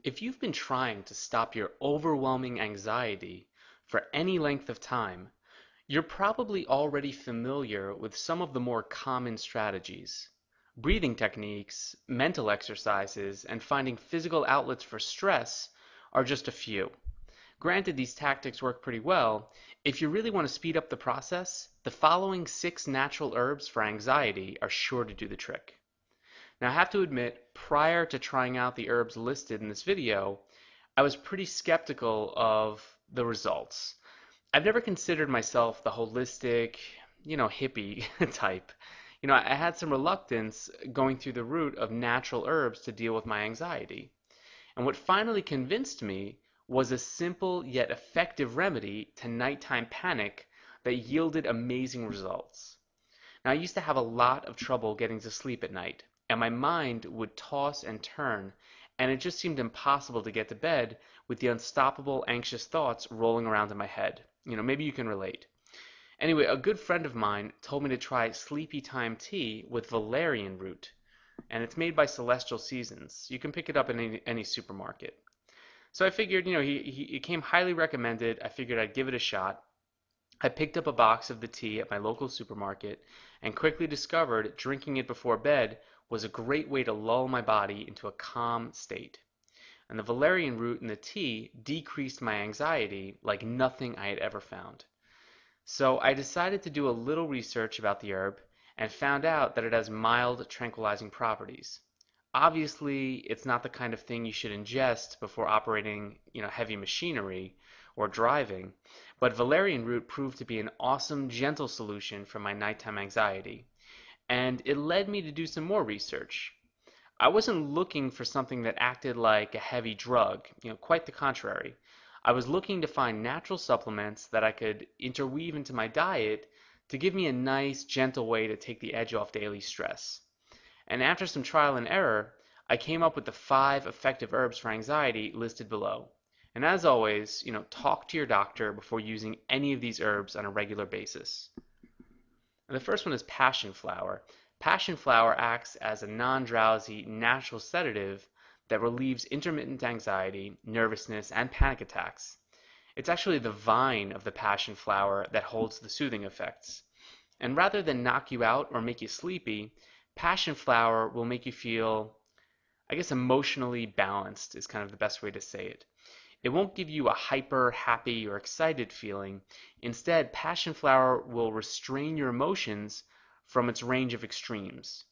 If you've been trying to stop your overwhelming anxiety for any length of time, you're probably already familiar with some of the more common strategies. Breathing techniques, mental exercises, and finding physical outlets for stress are just a few. Granted, these tactics work pretty well. If you really want to speed up the process, the following 6 natural herbs for anxiety are sure to do the trick. Now, I have to admit, prior to trying out the herbs listed in this video, I was pretty skeptical of the results. I've never considered myself the holistic, hippie type. I had some reluctance going through the route of natural herbs to deal with my anxiety. And what finally convinced me was a simple yet effective remedy to nighttime panic that yielded amazing results. Now, I used to have a lot of trouble getting to sleep at night, and my mind would toss and turn, and it just seemed impossible to get to bed with the unstoppable anxious thoughts rolling around in my head. Maybe you can relate. Anyway, a good friend of mine told me to try sleepy time tea with valerian root, and it's made by Celestial Seasons. You can pick it up in any supermarket. So I figured, it came highly recommended. I figured I'd give it a shot. I picked up a box of the tea at my local supermarket and quickly discovered drinking it before bed was a great way to lull my body into a calm state. And the valerian root in the tea decreased my anxiety like nothing I had ever found. So I decided to do a little research about the herb and found out that it has mild tranquilizing properties. Obviously, it's not the kind of thing you should ingest before operating, heavy machinery or driving, but valerian root proved to be an awesome, gentle solution for my nighttime anxiety. And it led me to do some more research. I wasn't looking for something that acted like a heavy drug, quite the contrary. I was looking to find natural supplements that I could interweave into my diet to give me a nice, gentle way to take the edge off daily stress. And after some trial and error, I came up with the 5 effective herbs for anxiety listed below. And as always, talk to your doctor before using any of these herbs on a regular basis. And the first one is passion flower. Passion flower acts as a non-drowsy, natural sedative that relieves intermittent anxiety, nervousness, and panic attacks. It's actually the vine of the passion flower that holds the soothing effects. And rather than knock you out or make you sleepy, passion flower will make you feel, I guess, emotionally balanced is kind of the best way to say it. It won't give you a hyper, happy, or excited feeling. Instead, passion flower will restrain your emotions from its range of extremes.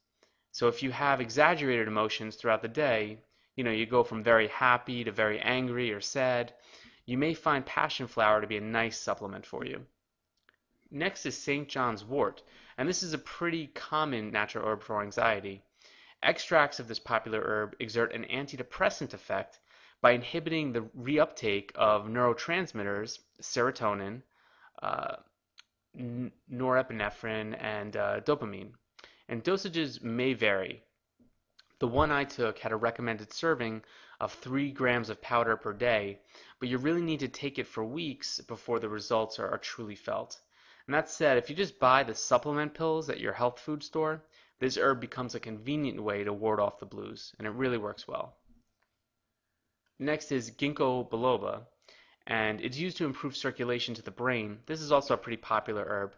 So if you have exaggerated emotions throughout the day, you go from very happy to very angry or sad, you may find passion flower to be a nice supplement for you. Next is St. John's wort, and this is a pretty common natural herb for anxiety. Extracts of this popular herb exert an antidepressant effect by inhibiting the reuptake of neurotransmitters, serotonin, uh, norepinephrine, and dopamine. And dosages may vary. The one I took had a recommended serving of 3 grams of powder per day, but you really need to take it for weeks before the results are truly felt. And that said, if you just buy the supplement pills at your health food store, this herb becomes a convenient way to ward off the blues, and it really works well. Next is ginkgo biloba, and it's used to improve circulation to the brain. This is also a pretty popular herb.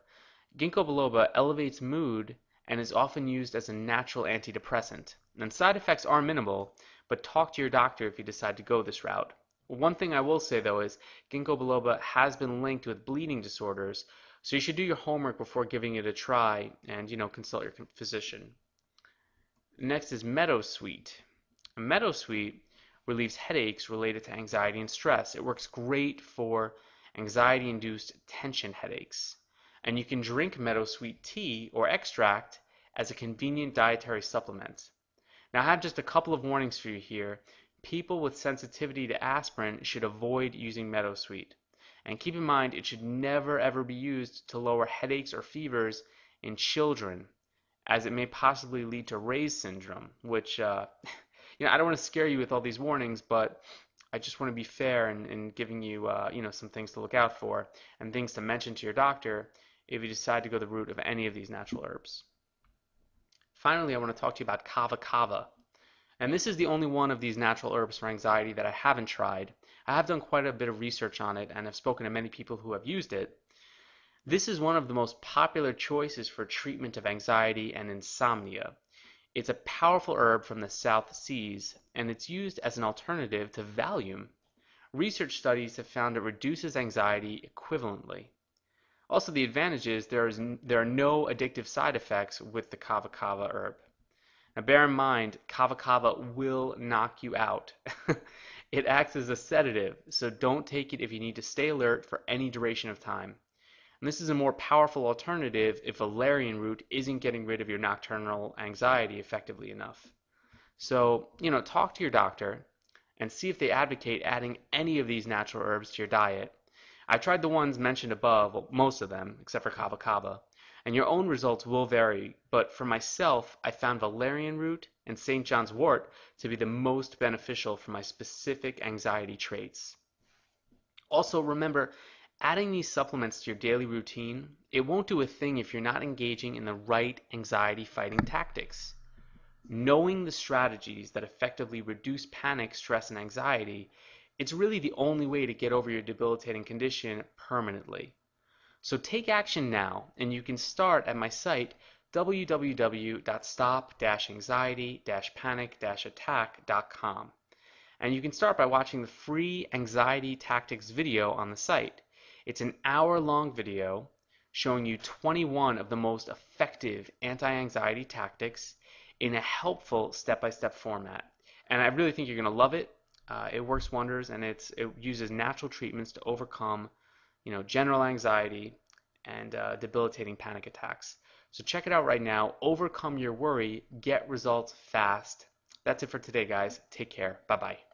Ginkgo biloba elevates mood and is often used as a natural antidepressant. And side effects are minimal, but talk to your doctor if you decide to go this route. One thing I will say though is ginkgo biloba has been linked with bleeding disorders, so you should do your homework before giving it a try and consult your physician. Next is meadowsweet. Meadowsweet relieves headaches related to anxiety and stress. It works great for anxiety-induced tension headaches. And you can drink meadowsweet tea or extract as a convenient dietary supplement. Now, I have just a couple of warnings for you here. People with sensitivity to aspirin should avoid using meadowsweet. And keep in mind, it should never ever be used to lower headaches or fevers in children, as it may possibly lead to Ray's syndrome, which, I don't want to scare you with all these warnings, but I just want to be fair in giving you, some things to look out for and things to mention to your doctor if you decide to go the route of any of these natural herbs. Finally, I want to talk to you about kava kava. And this is the only one of these natural herbs for anxiety that I haven't tried. I have done quite a bit of research on it and have spoken to many people who have used it. This is one of the most popular choices for treatment of anxiety and insomnia. It's a powerful herb from the South Seas, and it's used as an alternative to Valium. Research studies have found it reduces anxiety equivalently. Also, the advantage is there are no addictive side effects with the kava kava herb. Now, bear in mind, kava kava will knock you out. It acts as a sedative, so don't take it if you need to stay alert for any duration of time. And this is a more powerful alternative if valerian root isn't getting rid of your nocturnal anxiety effectively enough. So, talk to your doctor and see if they advocate adding any of these natural herbs to your diet. I tried the ones mentioned above, well, most of them, except for kava kava, and your own results will vary, but for myself, I found valerian root and St. John's wort to be the most beneficial for my specific anxiety traits. Also, remember, adding these supplements to your daily routine, it won't do a thing if you're not engaging in the right anxiety fighting tactics. Knowing the strategies that effectively reduce panic, stress, and anxiety, it's really the only way to get over your debilitating condition permanently. So take action now, and you can start at my site www.stop-anxiety-panic-attack.com. And you can start by watching the free anxiety tactics video on the site. It's an hour-long video showing you 21 of the most effective anti-anxiety tactics in a helpful step-by-step format. And I really think you're going to love it. It works wonders, and it uses natural treatments to overcome, general anxiety and debilitating panic attacks. So check it out right now. Overcome your worry. Get results fast. That's it for today, guys. Take care. Bye-bye.